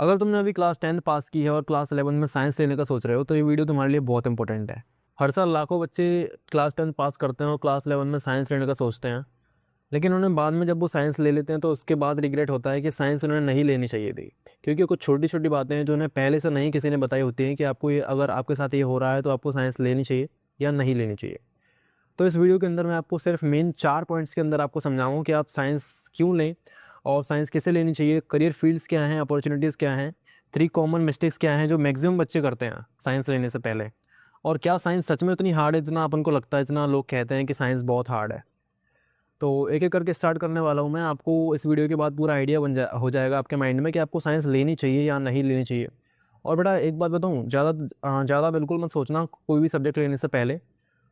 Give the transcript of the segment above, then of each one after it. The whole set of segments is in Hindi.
अगर तुमने अभी क्लास 10th पास की है और क्लास 11 में साइंस लेने का सोच रहे हो तो ये वीडियो तुम्हारे लिए बहुत इंपॉर्टेंट है। हर साल लाखों बच्चे क्लास 10th पास करते हैं और क्लास 11 में साइंस लेने का सोचते हैं, लेकिन उन्हें बाद में जब वो साइंस ले लेते हैं तो उसके बाद रिग्रेट होता है कि साइंस उन्हें नहीं लेनी चाहिए थी। क्योंकि कुछ छोटी छोटी बातें हैं जो उन्हें पहले से नहीं किसी ने बताई होती हैं कि आपको ये, अगर आपके साथ ये हो रहा है तो आपको साइंस लेनी चाहिए या नहीं लेनी चाहिए। तो इस वीडियो के अंदर मैं आपको सिर्फ मेन 4 पॉइंट्स के अंदर आपको समझाऊँ कि आप साइंस क्यों लें और साइंस कैसे लेनी चाहिए, करियर फील्ड्स क्या हैं, अपॉर्चुनिटीज़ क्या हैं, 3 कॉमन मिस्टेक्स क्या हैं जो मैक्सिमम बच्चे करते हैं साइंस लेने से पहले, और क्या साइंस सच में उतनी हार्ड है जितना अपन को लगता है, इतना लोग कहते हैं कि साइंस बहुत हार्ड है। तो एक एक करके स्टार्ट करने वाला हूँ मैं। आपको इस वीडियो के बाद पूरा आइडिया हो जाएगा आपके माइंड में कि आपको साइंस लेनी चाहिए या नहीं लेनी चाहिए। और बेटा एक बात बताऊँ, ज़्यादा बिल्कुल मत सोचना कोई भी सब्जेक्ट लेने से पहले।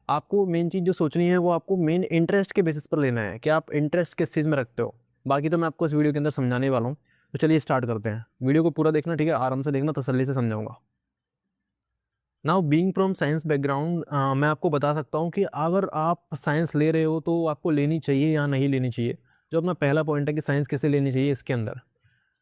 आपको मेन चीज़ जो सोचनी है वो आपको मेन इंटरेस्ट के बेसिस पर लेना है कि आप इंटरेस्ट किस चीज़ में रखते हो। बाकी तो मैं आपको इस वीडियो के अंदर समझाने वाला हूँ। तो चलिए स्टार्ट करते हैं। वीडियो को पूरा देखना, ठीक है, आराम से देखना, तसल्ली से समझाऊंगा। Now being from science background, मैं आपको बता सकता हूँ कि अगर आप साइंस ले रहे हो तो आपको लेनी चाहिए या नहीं लेनी चाहिए। जो अपना पहला पॉइंट है कि साइंस कैसे लेनी चाहिए इसके अंदर,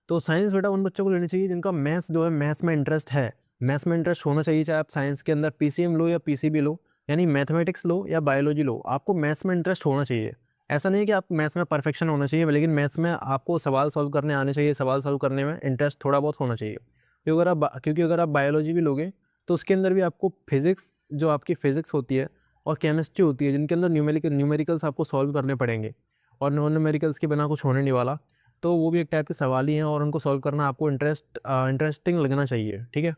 तो साइंस बेटा उन बच्चों को लेनी चाहिए जिनका मैथ्स जो है, मैथ्स में इंटरेस्ट है। मैथ्स में इंटरेस्ट होना चाहिए, चाहे आप साइंस के अंदर पीसीएम लो या पीसीबी लो, यानी मैथमेटिक्स लो या बायोलॉजी लो, आपको मैथ्स में इंटरेस्ट होना चाहिए। ऐसा नहीं है कि आप मैथ्स में परफेक्शन होना चाहिए, लेकिन मैथ्स में आपको सवाल सॉल्व करने आने चाहिए, सवाल सॉल्व करने में इंटरेस्ट थोड़ा बहुत होना चाहिए। क्योंकि अगर आप बायोलॉजी भी लोगे तो उसके अंदर भी आपको फिजिक्स, जो आपकी फिजिक्स होती है और केमिस्ट्री होती है, जिनके अंदर न्यूमेरिकल्स आपको सॉल्व करने पड़ेंगे, और नॉन न्यूमेरिकल्स के बिना कुछ होने नहीं वाला। तो वो भी एक टाइप के सवाल ही हैं और उनको सॉल्व करना आपको इंटरेस्टिंग लगना चाहिए, ठीक है।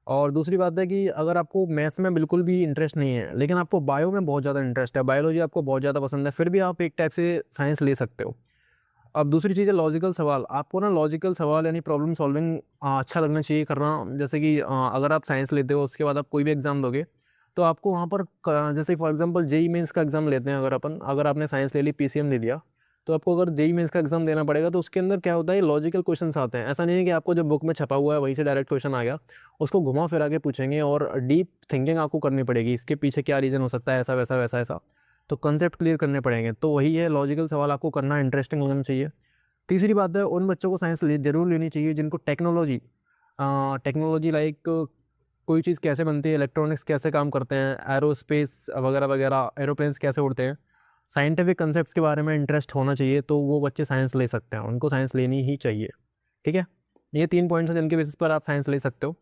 और दूसरी बात है कि अगर आपको मैथ्स में बिल्कुल भी इंटरेस्ट नहीं है लेकिन आपको बायो में बहुत ज़्यादा इंटरेस्ट है, बायोलॉजी आपको बहुत ज़्यादा पसंद है, फिर भी आप एक टाइप से साइंस ले सकते हो। अब दूसरी चीज़ है लॉजिकल सवाल। आपको ना लॉजिकल सवाल यानी प्रॉब्लम सॉल्विंग अच्छा लगना चाहिए करना। जैसे कि अगर आप साइंस लेते हो उसके बाद आप कोई भी एग्ज़ाम दोगे तो आपको वहाँ पर जैसे फॉर एग्जांपल जेई मेंस का एग्ज़ाम लेते हैं, अगर आपने साइंस ले ली, पीसीएम ले दिया, तो आपको अगर जेई मेंस का एग्ज़ाम देना पड़ेगा तो उसके अंदर क्या होता है, लॉजिकल क्वेश्चंस आते हैं। ऐसा नहीं है कि आपको जो बुक में छपा हुआ है वहीं से डायरेक्ट क्वेश्चन आ गया, उसको घुमा फिरा के पूछेंगे और डीप थिंकिंग आपको करनी पड़ेगी, इसके पीछे क्या रीज़न हो सकता है, ऐसा वैसा वैसा ऐसा। तो कंसेप्ट क्लियर करने पड़ेंगे। तो वही है, लॉजिकल सवाल आपको करना इंटरेस्टिंग लगना चाहिए। तीसरी बात है, उन बच्चों को साइंस ज़रूर लेनी चाहिए जिनको टेक्नोलॉजी लाइक कोई चीज़ कैसे बनती है, इलेक्ट्रॉनिक्स कैसे काम करते हैं, एरोस्पेस वगैरह वगैरह, एरोप्लेन्स कैसे उड़ते हैं, साइंटिफिक कंसेप्ट्स के बारे में इंटरेस्ट होना चाहिए। तो वो बच्चे साइंस ले सकते हैं, उनको साइंस लेनी ही चाहिए, ठीक है। ये 3 पॉइंट्स हैं जिनके बेसिस पर आप साइंस ले सकते हो।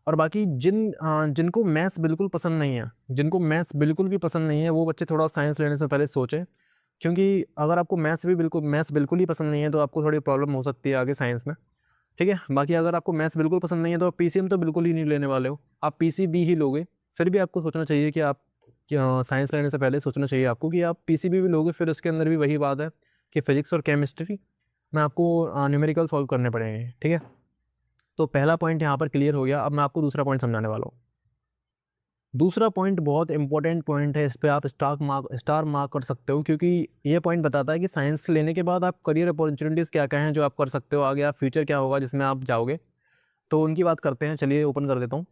और बाकी जिनको मैथ्स बिल्कुल पसंद नहीं है, जिनको मैथ्स बिल्कुल भी पसंद नहीं है, वो बच्चे थोड़ा साइंस लेने से पहले सोचें। क्योंकि अगर आपको मैथ्स बिल्कुल ही पसंद नहीं है तो आपको थोड़ी प्रॉब्लम हो सकती है आगे साइंस में, ठीक है। बाकी अगर आपको मैथ्स बिल्कुल पसंद नहीं है तो आप पीसीएम तो बिल्कुल ही नहीं लेने वाले हो, आप पीसीबी ही लोगे। फिर भी आपको सोचना चाहिए कि आप साइंस लेने से पहले सोचना चाहिए आपको कि आप पीसीबी भी लोगे, फिर उसके अंदर भी वही बात है कि फिजिक्स और केमिस्ट्री में आपको न्यूमेरिकल सॉल्व करने पड़ेंगे, ठीक है। तो पहला पॉइंट यहाँ पर क्लियर हो गया। अब मैं आपको दूसरा पॉइंट समझाने वाला हूँ। दूसरा पॉइंट बहुत इंपॉर्टेंट पॉइंट है, इस पे आप स्टार मार्क कर सकते हो, क्योंकि ये पॉइंट बताता है कि साइंस लेने के बाद आप करियर अपॉर्चुनिटीज़ क्या क्या हैं जो आप कर सकते हो, आगे आप फ्यूचर क्या होगा जिसमें आप जाओगे। तो उनकी बात करते हैं, चलिए ओपन कर देता हूँ।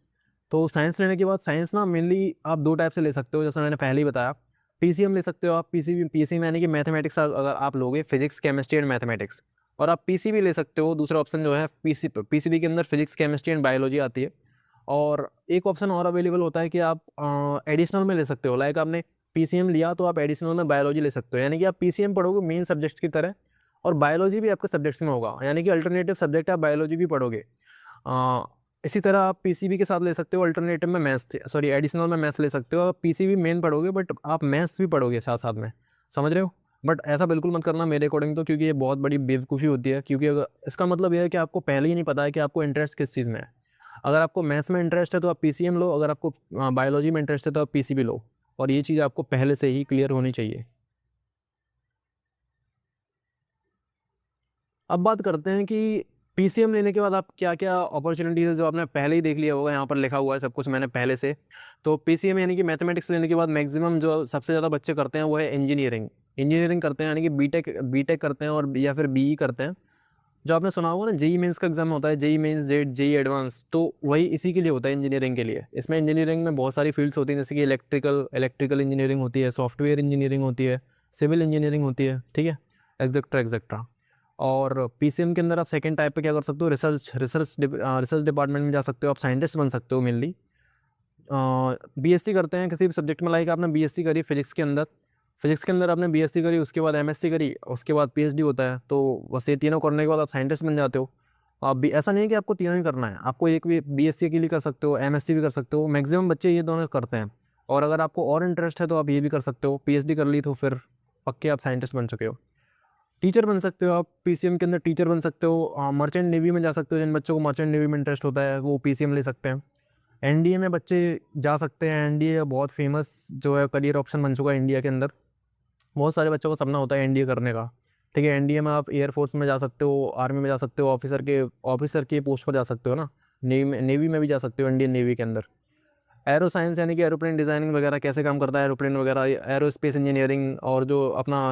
तो साइंस लेने के बाद साइंस ना मेनली आप 2 टाइप से ले सकते हो, जैसा मैंने पहले ही बताया। पीसीएम ले सकते हो आप, पीसीएम यानी कि मैथमेटिक्स अगर आप लोगे, फिजिक्स केमिस्ट्री एंड मैथमेटिक्स। और आप पीसीबी ले सकते हो, दूसरा ऑप्शन जो है पीसीबी के अंदर फिजिक्स केमिस्ट्री एंड बायोलॉजी आती है। और एक ऑप्शन और अवेलेबल होता है कि आप एडिशनल में ले सकते हो, लाइक आपने पीसीएम लिया तो आप एडिशनल में बायोलॉजी ले सकते हो, यानी कि आप पीसीएम पढ़ोगे मेन सब्जेक्ट की तरह और बायोलॉजी भी आपके सब्जेक्ट्स में होगा, यानी कि अल्टरनेटिव सब्जेक्ट आप बायोलॉजी भी पढ़ोगे। इसी तरह आप पीसीबी के साथ ले सकते हो, अल्टरनेटिव में एडिशनल में मैथ्स ले सकते हो। आप पीसीबी मेन पढ़ोगे बट आप मैथ्स भी पढ़ोगे साथ साथ में, समझ रहे हो। बट ऐसा बिल्कुल मत करना मेरे अकॉर्डिंग तो, क्योंकि ये बहुत बड़ी बेवकूफ़ी होती है। क्योंकि अगर इसका मतलब यह है कि आपको पहले ही नहीं पता है कि आपको इंटरेस्ट किस चीज़ में है। अगर आपको मैथ्स में इंटरेस्ट है तो आप पीसीएम लो, अगर आपको बायोलॉजी में इंटरेस्ट है तो आप पीसीबी लो, और ये चीज़ आपको पहले से ही क्लियर होनी चाहिए। अब बात करते हैं कि पीसीएम लेने के बाद आप क्या-क्या अपॉर्चुनिटीज़ है जो आपने पहले ही देख लिया होगा, यहाँ पर लिखा हुआ है सब कुछ मैंने पहले से। तो पीसीएम यानी कि मैथमेटिक्स लेने के बाद मैक्सिमम जो सबसे ज़्यादा बच्चे करते हैं वो है इंजीनियरिंग। इंजीनियरिंग करते हैं यानी कि बीटेक बीटेक करते हैं और या फिर बीई करते हैं। जो आपने सुना होगा ना, जेईई मेंस का एग्जाम होता है, JEE mains, JEE JEE advance, तो वही इसी के लिए होता है, इंजीनियरिंग के लिए। इसमें इंजीनियरिंग में बहुत सारी फील्ड्स होती हैं, जैसे कि इलेक्ट्रिकल इंजीनियरिंग होती है, सॉफ्टवेयर इंजीनियरिंग होती है, सिविल इंजीनियरिंग होती है, ठीक है, एक्सेट्रा एक्सेट्रा। और पीसीएम के अंदर आप सेकंड टाइप पे क्या कर सकते हो, रिसर्च डिपार्टमेंट में जा सकते हो, आप साइंटिस्ट बन सकते हो मेनली। बीएससी करते हैं किसी भी सब्जेक्ट में, लाइक आपने बीएससी करी फिजिक्स के अंदर आपने बीएससी करी, उसके बाद एमएससी करी, उसके बाद पीएचडी होता है। तो बस ये तीनों करने के बाद आप साइंटिस्ट बन जाते हो। आप भी ऐसा नहीं है कि आपको तीनों ही करना है, आपको एक भी बीएससी के लिए कर सकते हो, एमएससी भी कर सकते हो, मैक्सिमम बच्चे ये दोनों करते हैं। और अगर आपको और इंटरेस्ट है तो आप ये भी कर सकते हो, पीएचडी कर ली तो फिर पक्के आप साइंटिस्ट बन चुके हो। टीचर बन सकते हो आप पीसीएम के अंदर, टीचर बन सकते हो। मर्चेंट नेवी में जा सकते हो, जिन बच्चों को मर्चेंट नेवी में इंटरेस्ट होता है वो पीसीएम ले सकते हैं। एनडीए में बच्चे जा सकते हैं, एनडीए बहुत फेमस जो है करियर ऑप्शन बन चुका है इंडिया के अंदर। बहुत सारे बच्चों का सपना होता है एनडीए करने का, ठीक है। एनडीए में आप एयरफोर्स में जा सकते हो, आर्मी में जा सकते हो, ऑफिसर के पोस्ट पर जा सकते हो ना, नेवी में भी जा सकते हो, इंडियन नेवी के अंदर। एरो साइंस यानी कि एरोप्लेन डिज़ाइनिंग वगैरह कैसे काम करता है एरोप्लेन वगैरह, एरोस्पेस इंजीनियरिंग, और जो अपना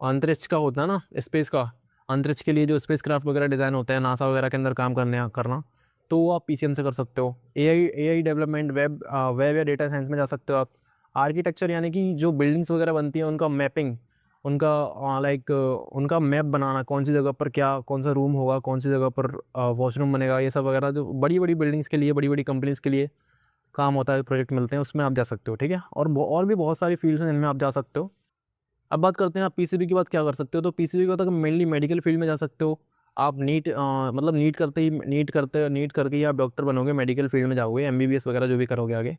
अंतरिक्ष का होता है ना, स्पेस का, अंतरिक्ष के लिए जो स्पेस क्राफ्ट वगैरह डिज़ाइन होते हैं नासा वगैरह के अंदर काम करना, तो वो आप पीसीएम से कर सकते हो। एआई डेवलपमेंट, वेब या डेटा साइंस में जा सकते हो आप। आर्किटेक्चर यानी कि जो बिल्डिंग्स वगैरह बनती हैं उनका मैपिंग, उनका मैप बनाना, कौन सी जगह पर क्या, कौन सा रूम होगा, कौन सी जगह पर वॉशरूम बनेगा, ये सब वगैरह जो बड़ी बड़ी बिल्डिंग्स के लिए, बड़ी बड़ी कंपनीज़ के लिए काम होता है, प्रोजेक्ट मिलते हैं, उसमें आप जा सकते हो, ठीक है। और भी बहुत सारी फील्ड्स हैं जिनमें आप जा सकते हो। अब बात करते हैं आप पीसीबी की बात क्या कर सकते हो। तो पीसीबी का तो मेनली मेडिकल फील्ड में जा सकते हो आप। मतलब नीट करके ही आप डॉक्टर बनोगे, मेडिकल फील्ड में जाओगे, एमबीबीएस वगैरह जो भी करोगे आगे।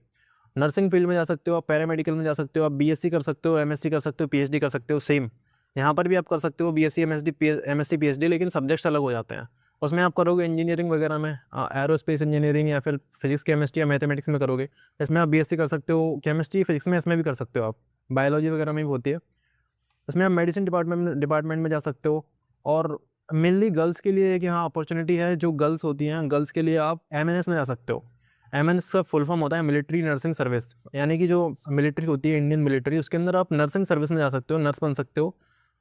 नर्सिंग फील्ड में जा सकते हो आप, पैरामेडिकल में जा सकते हो आप, बीएससी कर सकते हो, एमएससी कर सकते हो, पीएचडी कर सकते हो। सेम यहाँ पर भी आप कर सकते हो बीएससी, एमएससी, पीएचडी, लेकिन सब्जेक्ट्स अलग हो जाते हैं। उसमें आप करोगे इंजीनियरिंग वगैरह में, एरोस्पेस इंजीनियरिंग या फिर फिजिक्स केमिस्ट्री या मैथमेटिक्स में करोगे। इसमें आप बीएससी कर सकते हो, केमिस्ट्री फिजिक्स में इसमें भी कर सकते हो आप, बायोलॉजी वगैरह में भी होती है। इसमें आप मेडिसिन डिपार्टमेंट में जा सकते हो। और मेनली गर्ल्स के लिए कि हाँ अपॉर्चुनिटी है, जो गर्ल्स होती हैं गर्ल्स के लिए आप एमएनएस में जा सकते हो। एमएनएस का फुल फॉर्म होता है मिलिट्री नर्सिंग सर्विस, यानी कि जो मिलिट्री होती है इंडियन मिलिट्री, उसके अंदर आप नर्सिंग सर्विस में जा सकते हो, नर्स बन सकते हो।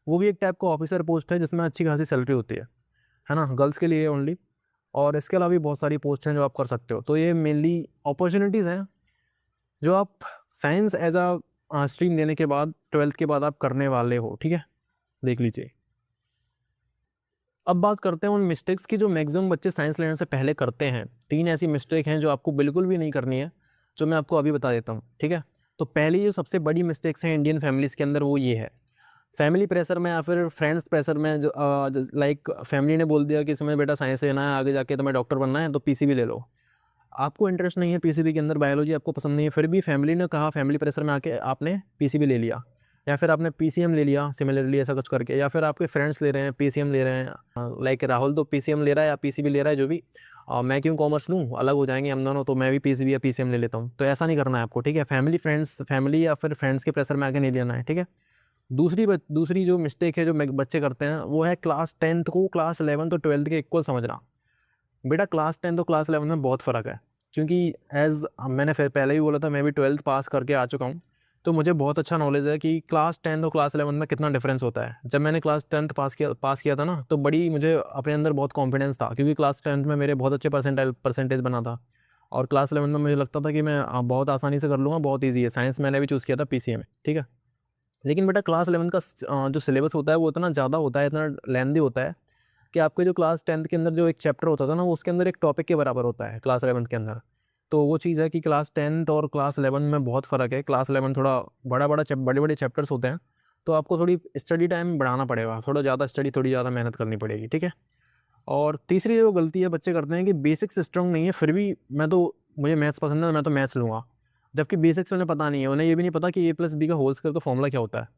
वो भी एक टाइप का ऑफिसर पोस्ट है जिसमें अच्छी खासी सैलरी होती है ना, गर्ल्स के लिए ओनली। और इसके अलावा भी बहुत सारी पोस्ट हैं जो आप कर सकते हो। तो ये मेनली अपॉर्चुनिटीज़ हैं जो आप साइंस एज आ स्ट्रीम देने के बाद, 12th के बाद आप करने वाले हो, ठीक है, देख लीजिए। अब बात करते हैं उन मिस्टेक्स की जो मैक्सिमम बच्चे साइंस लेने से पहले करते हैं। 3 ऐसी मिस्टेक हैं जो आपको बिल्कुल भी नहीं करनी है, जो मैं आपको अभी बता देता हूँ, ठीक है। तो पहली जो सबसे बड़ी मिस्टेक्स हैं इंडियन फैमिलीज़ के अंदर वो ये है, फैमिली प्रेशर में या फिर फ्रेंड्स प्रेशर में, जो लाइक फैमिली ने बोल दिया कि इसमें बेटा साइंस लेना है, आगे जाके तुम्हें डॉक्टर बनना है तो पीसीबी ले लो। आपको इंटरेस्ट नहीं है पीसीबी के अंदर, बायोलॉजी आपको पसंद नहीं है, फिर भी फैमिली ने कहा, फैमिली प्रेशर में आके आपने पीसीबी ले लिया, या फिर आपने पीसीएम ले लिया सिमिलरली ऐसा कुछ करके, या फिर आपके फ्रेंड्स ले रहे हैं पीसीएम ले रहे हैं, लाइक राहुल तो पीसीएम ले रहा है या पीसीबी ले रहा है, जो भी, मैं क्यों कॉमर्स लूँ, अलग हो जाएंगे हम दोनों, तो मैं भी पीसीबी या पीसीएम ले लेता हूँ। तो ऐसा नहीं करना है आपको, ठीक है। फैमिली या फिर फ्रेंड्स के प्रेशर में आके नहीं लेना है, ठीक है। दूसरी जो मिस्टेक है जो बच्चे करते हैं वो है क्लास 10th को क्लास 11th और 12th के इक्वल समझना। बेटा क्लास 10th और क्लास 11 में बहुत फ़र्क है, क्योंकि एज़ मैंने फिर पहले ही बोला था, मैं भी 12th पास करके आ चुका हूँ, तो मुझे बहुत अच्छा नॉलेज है कि क्लास 10th और क्लास 11 में कितना डिफरेंस होता है। जब मैंने क्लास 10th पास किया था ना, तो बड़ी मुझे अपने अंदर बहुत कॉन्फिडेंस था, क्योंकि क्लास 10th में मेरे बहुत अच्छे परसेंटेज बना था। और क्लास 11 में मुझे लगता था कि मैं बहुत आसानी से कर लूँगा, बहुत ईजी है। साइंस मैंने भी चूज़ किया था पीसीए में, ठीक है। लेकिन बेटा क्लास 11 का जो सिलेबस होता है वो इतना ज़्यादा होता है, इतना लेंदी होता है कि आपके जो क्लास 10th के अंदर जो एक चैप्टर होता था ना, वो उसके अंदर एक टॉपिक के बराबर होता है क्लास 11 के अंदर। तो वो चीज़ है कि क्लास 10th और क्लास 11 में बहुत फ़र्क है। क्लास 11 थोड़ा बड़े बड़े चैप्टर्स होते हैं, तो आपको थोड़ी स्टडी टाइम बढ़ाना पड़ेगा, थोड़ा ज़्यादा स्टडी, थोड़ी ज़्यादा मेहनत करनी पड़ेगी, ठीक है। और तीसरी जो गलती है बच्चे करते हैं कि बेसिक्स स्ट्रॉन्ग नहीं है, फिर भी मुझे मैथ्स पसंद है, मैं तो मैथ्स लूँगा, जबकि बेसिक्स उन्हें पता नहीं है, उन्हें ये भी नहीं पता कि a+b का होल स्क्वायर का फॉर्मूला क्या होता है।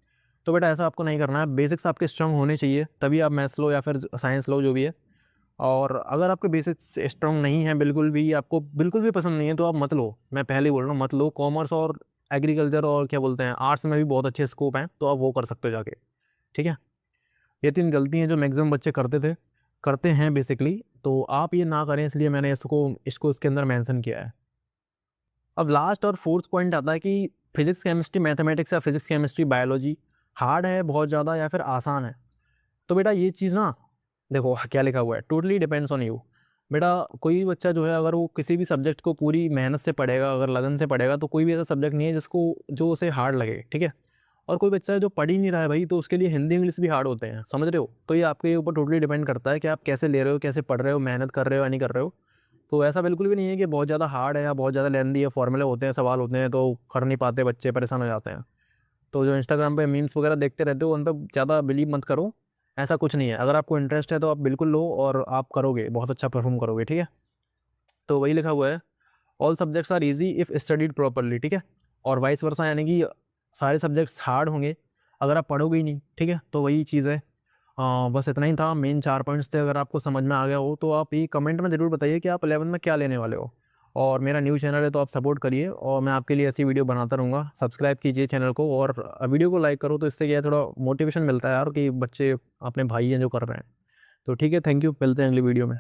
तो बेटा ऐसा आपको नहीं करना है, बेसिक्स आपके स्ट्रॉन्ग होने चाहिए, तभी आप मैथ्स लो या फिर साइंस लो, जो भी है। और अगर आपके बेसिक्स स्ट्रॉन्ग नहीं है, बिल्कुल भी आपको बिल्कुल भी पसंद नहीं है, तो आप मत लो। मैं पहले ही बोल रहा हूँ, मत लो। कॉमर्स और एग्रीकल्चर और क्या बोलते हैं आर्ट्स में भी बहुत अच्छे स्कोप हैं, तो आप वो कर सकते हो जाके, ठीक है। ये 3 गलती हैं जो मैक्सिमम बच्चे करते हैं बेसिकली, तो आप ये ना करें, इसलिए मैंने इसको इसके अंदर मेंशन किया है। अब लास्ट और फोर्थ पॉइंट आता है कि फिजिक्स केमिस्ट्री मैथमेटिक्स या फिजिक्स केमिस्ट्री बायोलॉजी हार्ड है बहुत ज़्यादा या फिर आसान है। तो बेटा ये चीज़ ना, देखो क्या लिखा हुआ है, टोटली डिपेंड्स ऑन यू। बेटा कोई बच्चा जो है, अगर वो किसी भी सब्जेक्ट को पूरी मेहनत से पढ़ेगा, अगर लगन से पढ़ेगा, तो कोई भी ऐसा सब्जेक्ट नहीं है जो उसे हार्ड लगे, ठीक है। और कोई बच्चा है जो पढ़ ही नहीं रहा है भाई, तो उसके लिए हिंदी इंग्लिश भी हार्ड होते हैं, समझ रहे हो। तो ये आपके ऊपर टोटली डिपेंड करता है कि आप कैसे ले रहे हो, कैसे पढ़ रहे हो, मेहनत कर रहे हो या नहीं कर रहे हो। तो ऐसा बिल्कुल भी नहीं है कि बहुत ज़्यादा हार्ड है या बहुत ज़्यादा लेंदी है, फॉर्मूले होते हैं, सवाल होते हैं तो कर नहीं पाते बच्चे, परेशान हो जाते हैं। तो जो इंस्टाग्राम पे मीम्स वगैरह देखते रहते हो उन पर ज़्यादा बिलीव मत करो, ऐसा कुछ नहीं है। अगर आपको इंटरेस्ट है तो आप बिल्कुल लो और आप करोगे, बहुत अच्छा परफॉर्म करोगे, ठीक है। तो वही लिखा हुआ है, all subjects are easy if studied properly, ठीक है। और वाइस वर्सा, यानी कि सारे सब्जेक्ट्स हार्ड होंगे अगर आप पढ़ोगे ही नहीं, ठीक है। तो वही चीज़ है। बस इतना ही था, मेन 4 पॉइंट्स थे। अगर आपको समझ में आ गया हो तो आप ये कमेंट में ज़रूर बताइए कि आप 11 में क्या लेने वाले हो। और मेरा न्यू चैनल है तो आप सपोर्ट करिए, और मैं आपके लिए ऐसी वीडियो बनाता रहूँगा। सब्सक्राइब कीजिए चैनल को और वीडियो को लाइक करो, तो इससे क्या है, थोड़ा मोटिवेशन मिलता है यार कि बच्चे अपने भाई हैं जो कर रहे हैं। तो ठीक है, थैंक यू, मिलते हैं अगली वीडियो में।